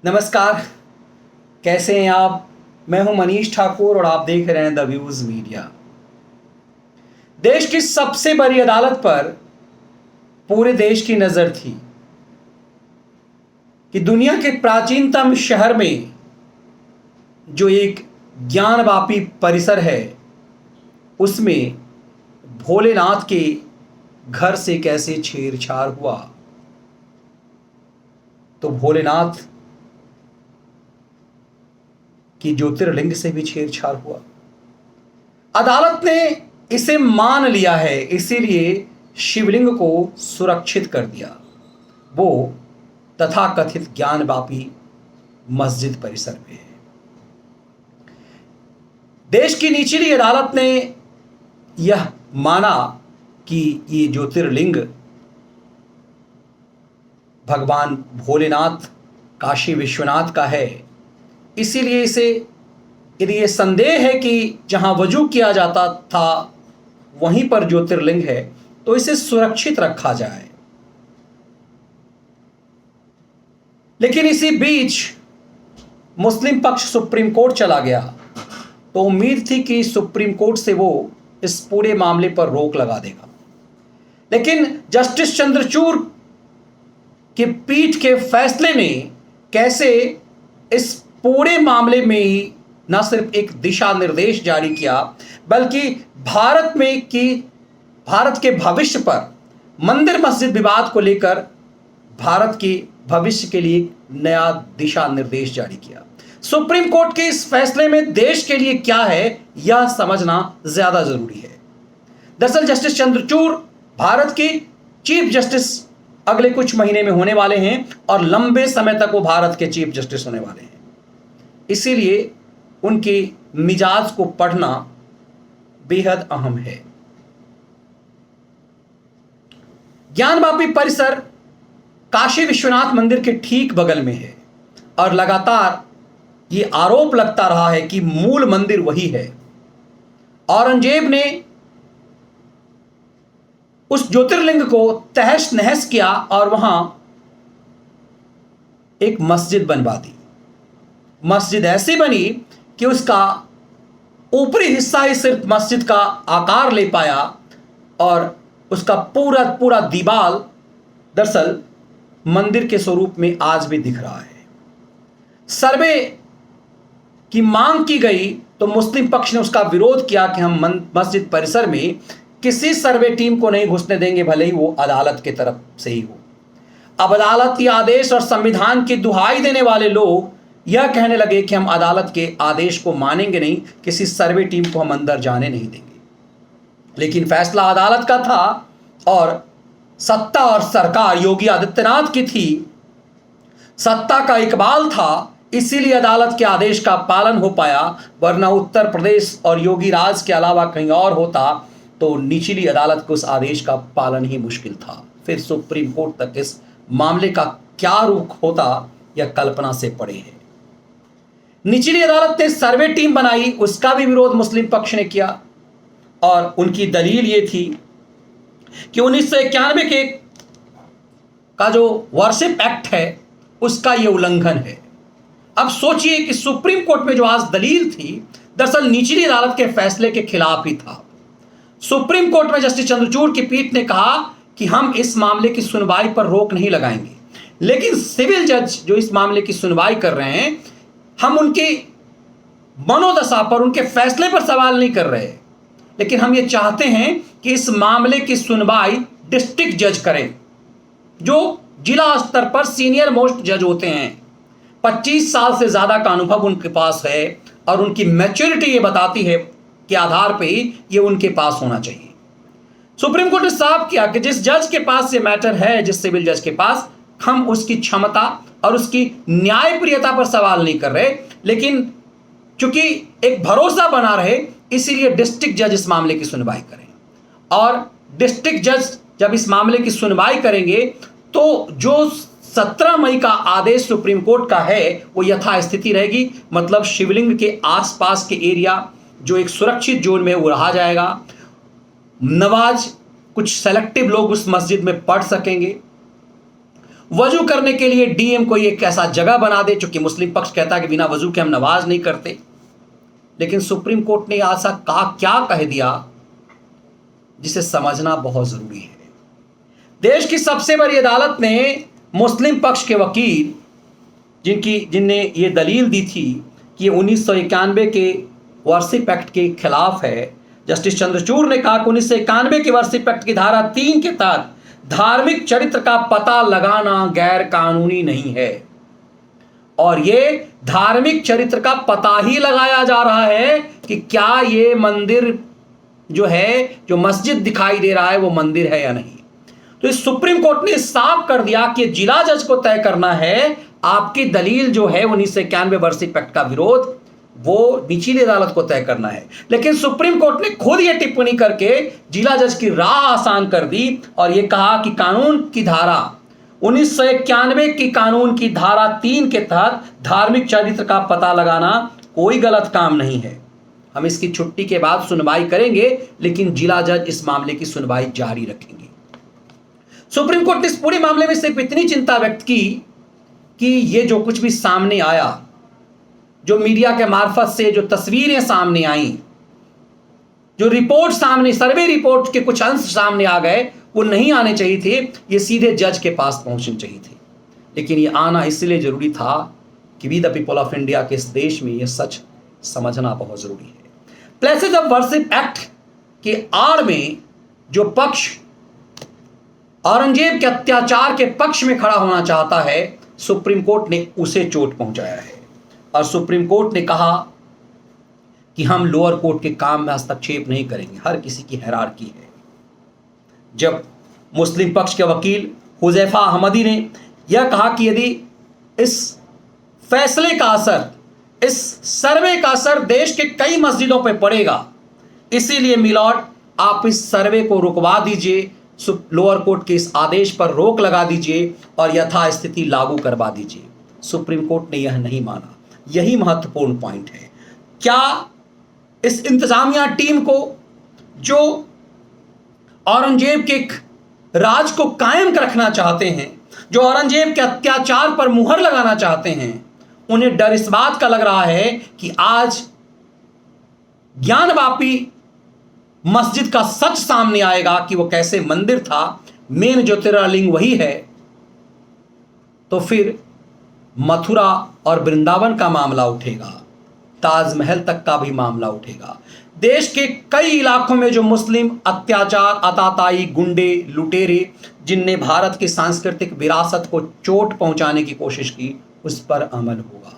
नमस्कार। कैसे हैं आप? मैं हूं मनीष ठाकुर और आप देख रहे हैं द व्यूज मीडिया। देश की सबसे बड़ी अदालत पर पूरे देश की नजर थी कि दुनिया के प्राचीनतम शहर में जो एक ज्ञानवापी परिसर है उसमें भोलेनाथ के घर से कैसे छेड़छाड़ हुआ। तो भोलेनाथ कि ज्योतिर्लिंग से भी छेड़छाड़ हुआ। अदालत ने इसे मान लिया है, इसीलिए शिवलिंग को सुरक्षित कर दिया। वो तथाकथित ज्ञानवापी मस्जिद परिसर में है। देश की निचली अदालत ने यह माना कि ये ज्योतिर्लिंग भगवान भोलेनाथ काशी विश्वनाथ का है, इसीलिए इसे यदि ये संदेह है कि जहां वजू किया जाता था वहीं पर ज्योतिर्लिंग है तो इसे सुरक्षित रखा जाए। लेकिन इसी बीच मुस्लिम पक्ष सुप्रीम कोर्ट चला गया, तो उम्मीद थी कि सुप्रीम कोर्ट से वो इस पूरे मामले पर रोक लगा देगा। लेकिन जस्टिस चंद्रचूड़ की पीठ के फैसले ने कैसे इस पूरे मामले में ही न सिर्फ एक दिशा निर्देश जारी किया बल्कि भारत के भविष्य पर मंदिर मस्जिद विवाद को लेकर भारत के भविष्य के लिए नया दिशा निर्देश जारी किया। सुप्रीम कोर्ट के इस फैसले में देश के लिए क्या है यह समझना ज्यादा जरूरी है। दरअसल जस्टिस चंद्रचूड़ भारत के चीफ जस्टिस अगले कुछ महीने में होने वाले हैं और लंबे समय तक वो भारत के चीफ जस्टिस होने वाले हैं। इसीलिए उनके मिजाज को पढ़ना बेहद अहम है। ज्ञानवापी परिसर काशी विश्वनाथ मंदिर के ठीक बगल में है और लगातार ये आरोप लगता रहा है कि मूल मंदिर वही है। औरंगजेब ने उस ज्योतिर्लिंग को तहस नहस किया और वहां एक मस्जिद बनवा दी। मस्जिद ऐसी बनी कि उसका ऊपरी हिस्सा ही सिर्फ मस्जिद का आकार ले पाया और उसका पूरा पूरा दीवाल दरअसल मंदिर के स्वरूप में आज भी दिख रहा है। सर्वे की मांग की गई तो मुस्लिम पक्ष ने उसका विरोध किया कि हम मस्जिद परिसर में किसी सर्वे टीम को नहीं घुसने देंगे, भले ही वो अदालत की तरफ से ही हो। अब अदालत के आदेश और संविधान की दुहाई देने वाले लोग यह कहने लगे कि हम अदालत के आदेश को मानेंगे नहीं, किसी सर्वे टीम को हम अंदर जाने नहीं देंगे। लेकिन फैसला अदालत का था और सत्ता और सरकार योगी आदित्यनाथ की थी। सत्ता का इकबाल था, इसीलिए अदालत के आदेश का पालन हो पाया, वरना उत्तर प्रदेश और योगी राज के अलावा कहीं और होता तो निचली अदालत को उस आदेश का पालन ही मुश्किल था। फिर सुप्रीम कोर्ट तक इस मामले का क्या रुख होता यह कल्पना से परे है। निचली अदालत ने सर्वे टीम बनाई, उसका भी विरोध मुस्लिम पक्ष ने किया और उनकी दलील यह थी कि 1991 के का जो वर्शिप एक्ट है उसका यह उल्लंघन है। अब सोचिए कि सुप्रीम कोर्ट में जो आज दलील थी दरअसल निचली अदालत के फैसले के खिलाफ ही था। सुप्रीम कोर्ट में जस्टिस चंद्रचूड़ की पीठ ने कहा कि हम इस मामले की सुनवाई पर रोक नहीं लगाएंगे, लेकिन सिविल जज जो इस मामले की सुनवाई कर रहे हैं हम उनकी मनोदशा पर, उनके फैसले पर सवाल नहीं कर रहे, लेकिन हम ये चाहते हैं कि इस मामले की सुनवाई डिस्ट्रिक्ट जज करें, जो जिला स्तर पर सीनियर मोस्ट जज होते हैं। 25 साल से ज्यादा का अनुभव उनके पास है और उनकी मैच्योरिटी ये बताती है के आधार पे ही ये उनके पास होना चाहिए। सुप्रीम कोर्ट ने साफ किया कि जिस जज के पास ये मैटर है, जिस सिविल जज के पास, हम उसकी क्षमता और उसकी न्यायप्रियता पर सवाल नहीं कर रहे, लेकिन चूंकि एक भरोसा बना रहे इसीलिए डिस्ट्रिक्ट जज इस मामले की सुनवाई करें। और डिस्ट्रिक्ट जज जब इस मामले की सुनवाई करेंगे तो जो 17 मई का आदेश सुप्रीम कोर्ट का है वो यथास्थिति रहेगी। मतलब शिवलिंग के आसपास के एरिया जो एक सुरक्षित जोन में वो रहा जाएगा। नमाज कुछ सेलेक्टिव लोग उस मस्जिद में पढ़ सकेंगे। वजू करने के लिए डीएम कोई एक ऐसा जगह बना दे, चूंकि मुस्लिम पक्ष कहता है कि बिना वजू के हम नमाज नहीं करते। लेकिन सुप्रीम कोर्ट ने ऐसा क्या कह दिया जिसे समझना बहुत जरूरी है। देश की सबसे बड़ी अदालत ने मुस्लिम पक्ष के वकील जिनने ये दलील दी थी कि ये 1991 के वर्शिप एक्ट के खिलाफ है, जस्टिस चंद्रचूड़ ने कहा कि 1991 के वर्शिप एक्ट की धारा 3 के तहत धार्मिक चरित्र का पता लगाना गैर कानूनी नहीं है। और ये धार्मिक चरित्र का पता ही लगाया जा रहा है कि क्या ये मंदिर जो है, जो मस्जिद दिखाई दे रहा है, वो मंदिर है या नहीं। तो इस सुप्रीम कोर्ट ने साफ कर दिया कि जिला जज को तय करना है आपकी दलील जो है 1991 वर्शिप एक्ट का विरोध, वो निचली अदालत को तय करना है। लेकिन सुप्रीम कोर्ट ने खुद ये टिप्पणी करके जिला जज की राह आसान कर दी और ये कहा कि कानून की धारा 1991 की कानून की धारा 3 के तहत धार्मिक चरित्र का पता लगाना कोई गलत काम नहीं है। हम इसकी छुट्टी के बाद सुनवाई करेंगे, लेकिन जिला जज इस मामले की सुनवाई जारी रखेंगे। सुप्रीम कोर्ट ने इस पूरे मामले में सिर्फ इतनी चिंता व्यक्त की कि ये जो कुछ भी सामने आया, जो मीडिया के मार्फत से जो तस्वीरें सामने आई, जो रिपोर्ट सामने, सर्वे रिपोर्ट के कुछ अंश सामने आ गए, वो नहीं आने चाहिए थे, ये सीधे जज के पास पहुंचने चाहिए थे। लेकिन ये आना इसलिए जरूरी था कि we the people of India के इस देश में ये सच समझना बहुत जरूरी है। प्लेसेस ऑफ वर्शिप एक्ट के आड़ में जो पक्ष औरंगजेब के अत्याचार के पक्ष में खड़ा होना चाहता है, सुप्रीम कोर्ट ने उसे चोट पहुंचाया है। और सुप्रीम कोर्ट ने कहा कि हम लोअर कोर्ट के काम में हस्तक्षेप नहीं करेंगे, हर किसी की हायरार्की है। जब मुस्लिम पक्ष के वकील हुजैफा अहमदी ने यह कहा कि यदि इस फैसले का असर, इस सर्वे का असर देश के कई मस्जिदों पर पड़ेगा, इसीलिए मिलॉर्ड आप इस सर्वे को रुकवा दीजिए, लोअर कोर्ट के इस आदेश पर रोक लगा दीजिए और यथास्थिति लागू करवा दीजिए। सुप्रीम कोर्ट ने यह नहीं माना। यही महत्वपूर्ण पॉइंट है। क्या इस इंतजामिया टीम को, जो औरंगजेब के राज को कायम रखना चाहते हैं, जो औरंगजेब के अत्याचार पर मुहर लगाना चाहते हैं, उन्हें डर इस बात का लग रहा है कि आज ज्ञानवापी मस्जिद का सच सामने आएगा कि वो कैसे मंदिर था, मेन ज्योतिर्लिंग वही है, तो फिर मथुरा और वृंदावन का मामला उठेगा, ताजमहल तक का भी मामला उठेगा। देश के कई इलाकों में जो मुस्लिम अत्याचार, आताताई, गुंडे, लुटेरे, जिनने भारत की सांस्कृतिक विरासत को चोट पहुंचाने की कोशिश की, उस पर अमल होगा।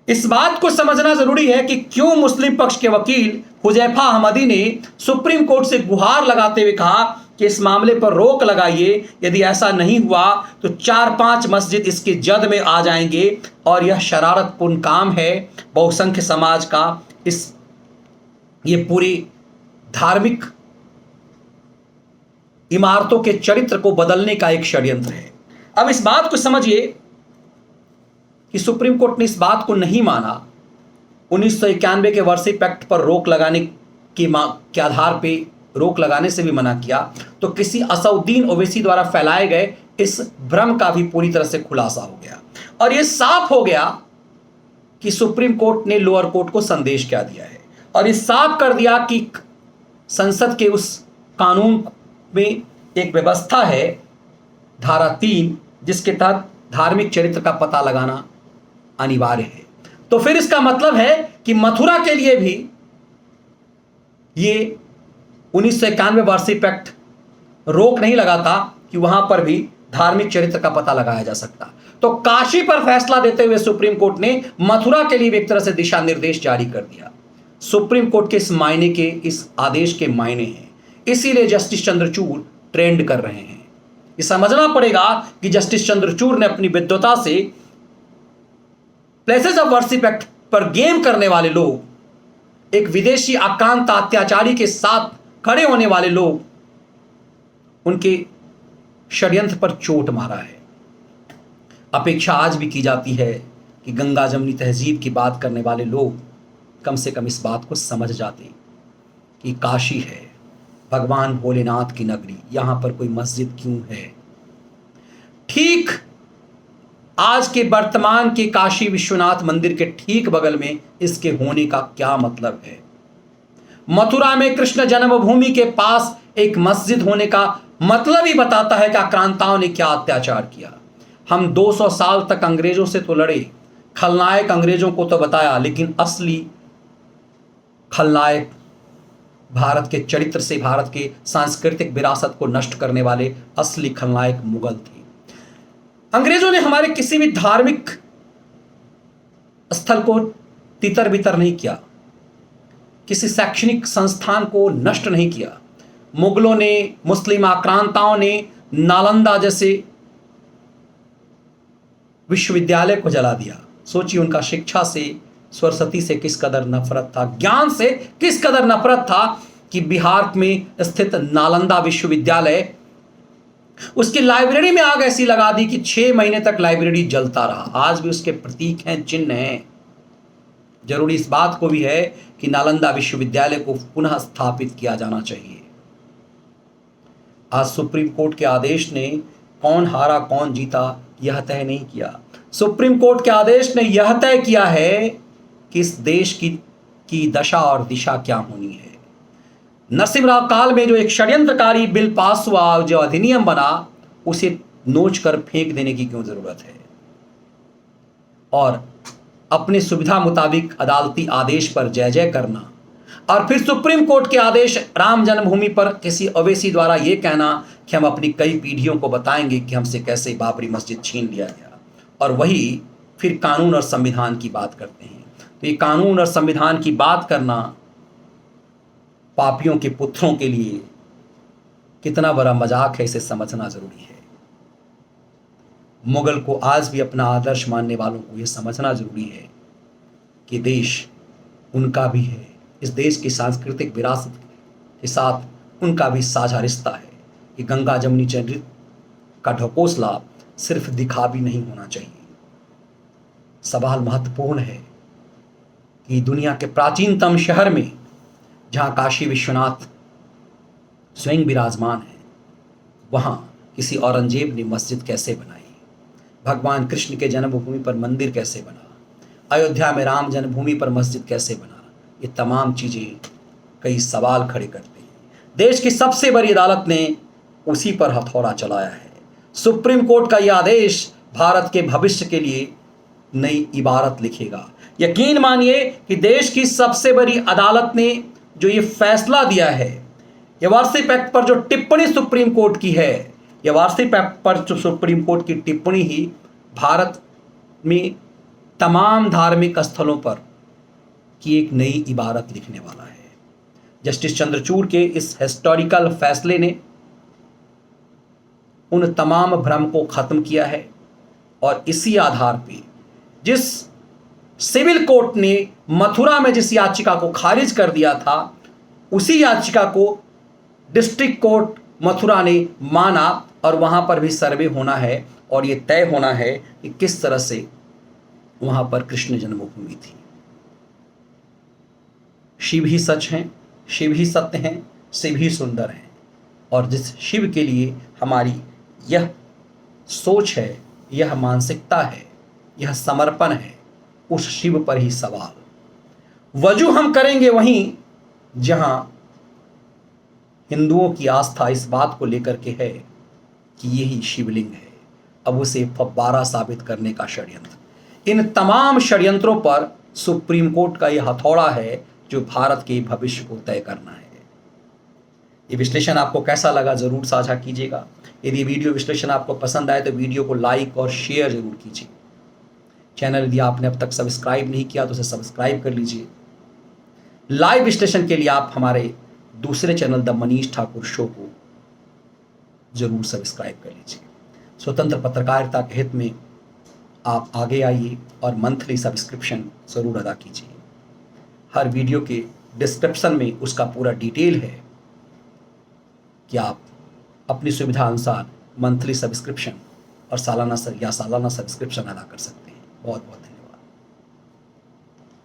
इस बात को समझना जरूरी है कि क्यों मुस्लिम पक्ष के वकील हुजैफा अहमदी ने सुप्रीम कोर्ट से गुहार लगाते हुए कहा कि इस मामले पर रोक लगाइए, यदि ऐसा नहीं हुआ तो 4-5 मस्जिद इसके जद में आ जाएंगे और यह शरारतपूर्ण काम है बहुसंख्य समाज का। ये पूरी धार्मिक इमारतों के चरित्र को बदलने का एक षड्यंत्र है। अब इस बात को समझिए कि सुप्रीम कोर्ट ने इस बात को नहीं माना, 1991 के वर्शिप एक्ट पर रोक लगाने के आधार पे रोक लगाने से भी मना किया, तो किसी असउद्दीन ओवैसी द्वारा फैलाए गए इस भ्रम का भी पूरी तरह से खुलासा हो गया। और यह साफ हो गया कि सुप्रीम कोर्ट ने लोअर कोर्ट को संदेश क्या दिया है, और यह साफ कर दिया कि संसद के उस कानून में एक व्यवस्था है, धारा 3, जिसके तहत धार्मिक चरित्र का पता लगाना अनिवार्य है। तो फिर इसका मतलब है कि मथुरा के लिए भी ये 1991 वर्शिप एक्ट रोक नहीं लगाता कि वहां पर भी धार्मिक चरित्र का पता लगाया जा सकता। तो काशी पर फैसला देते हुए सुप्रीम कोर्ट ने मथुरा के लिए भी एक तरह से दिशा निर्देश जारी कर दिया। सुप्रीम कोर्ट के इस आदेश के मायने हैं, इसीलिए जस्टिस चंद्रचूड़ ट्रेंड कर रहे हैं। ये समझना पड़ेगा कि जस्टिस चंद्रचूड़ ने अपनी विद्वता से प्लेसेस ऑफ वर्शिप एक्ट पर गेम करने वाले लोग, एक विदेशी आक्रांत अत्याचारी के साथ खड़े होने वाले लोग, उनके षड्यंत्र पर चोट मारा है। अपेक्षा आज भी की जाती है कि गंगा जमुनी तहजीब की बात करने वाले लोग कम से कम इस बात को समझ जाते कि काशी है, भगवान भोलेनाथ की नगरी, यहाँ पर कोई मस्जिद क्यों है। ठीक आज के वर्तमान के काशी विश्वनाथ मंदिर के ठीक बगल में इसके होने का क्या मतलब है? मथुरा में कृष्ण जन्मभूमि के पास एक मस्जिद होने का मतलब ही बताता है कि आक्रांताओं ने क्या अत्याचार किया। हम 200 साल तक अंग्रेजों से तो लड़े, खलनायक अंग्रेजों को तो बताया, लेकिन असली खलनायक भारत के चरित्र से, भारत के सांस्कृतिक विरासत को नष्ट करने वाले असली खलनायक मुगल थे। अंग्रेजों ने हमारे किसी भी धार्मिक स्थल को तितर बितर नहीं किया, किसी शैक्षणिक संस्थान को नष्ट नहीं किया। मुगलों ने, मुस्लिम आक्रांताओं ने नालंदा जैसे विश्वविद्यालय को जला दिया। सोचिए उनका शिक्षा से, सरस्वती से किस कदर नफरत था, ज्ञान से किस कदर नफरत था कि बिहार में स्थित नालंदा विश्वविद्यालय, उसकी लाइब्रेरी में आग ऐसी लगा दी कि 6 महीने तक लाइब्रेरी जलता रहा। आज भी उसके प्रतीक हैं, चिन्ह हैं। जरूरी इस बात को भी है कि नालंदा विश्वविद्यालय को पुनः स्थापित किया जाना चाहिए। आज सुप्रीम कोर्ट के आदेश ने कौन हारा कौन जीता यह तय नहीं किया। सुप्रीम कोर्ट के आदेश ने यह तय किया है कि इस देश की दशा और दिशा क्या होनी है। नरसिम्हा काल में जो एक षड्यंत्रकारी बिल पास हुआ, जो अधिनियम बना, उसे नोच कर फेंक देने की क्यों जरूरत है? और अपनी सुविधा मुताबिक अदालती आदेश पर जय जय करना और फिर सुप्रीम कोर्ट के आदेश राम जन्मभूमि पर किसी अवैसी द्वारा यह कहना कि हम अपनी कई पीढ़ियों को बताएंगे कि हमसे कैसे बाबरी मस्जिद छीन लिया गया, और वही फिर कानून और संविधान की बात करते हैं। तो ये कानून और संविधान की बात करना पापियों के पुत्रों के लिए कितना बड़ा मजाक है, इसे समझना जरूरी है। मुगल को आज भी अपना आदर्श मानने वालों को यह समझना जरूरी है कि देश उनका भी है, इस देश की सांस्कृतिक विरासत के साथ उनका भी साझा रिश्ता है। कि गंगा जमुनी चरित्र का ढकोसला सिर्फ दिखा भी नहीं होना चाहिए। सवाल महत्वपूर्ण है कि दुनिया के प्राचीनतम शहर में, जहाँ काशी विश्वनाथ स्वयं विराजमान है, वहाँ किसी औरंगजेब ने मस्जिद कैसे बनाई? भगवान कृष्ण के जन्मभूमि पर मंदिर कैसे बना? अयोध्या में राम जन्मभूमि पर मस्जिद कैसे बना? ये तमाम चीज़ें कई सवाल खड़े करते हैं। देश की सबसे बड़ी अदालत ने उसी पर हथौड़ा चलाया है। सुप्रीम कोर्ट का यह आदेश भारत के भविष्य के लिए नई इबारत लिखेगा। यकीन मानिए कि देश की सबसे बड़ी अदालत ने जो ये फैसला दिया है, यह वार्षिक एक्ट पर जो टिप्पणी सुप्रीम कोर्ट की है, यह वार्षिक एक्ट पर जो सुप्रीम कोर्ट की टिप्पणी ही भारत में तमाम धार्मिक स्थलों पर की एक नई इबारत लिखने वाला है। जस्टिस चंद्रचूड़ के इस हिस्टोरिकल फैसले ने उन तमाम भ्रम को खत्म किया है, और इसी आधार पे जिस सिविल कोर्ट ने मथुरा में जिस याचिका को खारिज कर दिया था, उसी याचिका को डिस्ट्रिक्ट कोर्ट मथुरा ने माना, और वहां पर भी सर्वे होना है और ये तय होना है कि किस तरह से वहां पर कृष्ण जन्मभूमि थी। शिव ही सच हैं, शिव ही सत्य हैं, शिव ही सुंदर हैं, और जिस शिव के लिए हमारी यह सोच है, यह मानसिकता है, यह समर्पण है, उस शिव पर ही सवाल। वजू हम करेंगे वहीं जहां हिंदुओं की आस्था इस बात को लेकर के है कि यही शिवलिंग है। अब उसे फव्वारा साबित करने का षड्यंत्र, इन तमाम षड्यंत्रों पर सुप्रीम कोर्ट का यह हथौड़ा है जो भारत के भविष्य को तय करना है। ये विश्लेषण आपको कैसा लगा जरूर साझा कीजिएगा। यदि वीडियो विश्लेषण आपको पसंद आए तो वीडियो को लाइक और शेयर जरूर कीजिए। चैनल यदि आपने अब तक सब्सक्राइब नहीं किया तो उसे सब्सक्राइब कर लीजिए। लाइव विश्लेषण के लिए आप हमारे दूसरे channel the Manish Thakur show को जरूर सब्सक्राइब कर लीजिए। स्वतंत्र पत्रकारिता के हित में आप आगे आइए और मंथली सब्सक्रिप्शन जरूर अदा कीजिए। हर वीडियो के डिस्क्रिप्शन में उसका पूरा डिटेल है कि आप अपनी सुविधा अनुसार मंथली सब्सक्रिप्शन और सालाना सब्सक्रिप्शन अदा कर सकते हैं। बहुत बहुत धन्यवाद।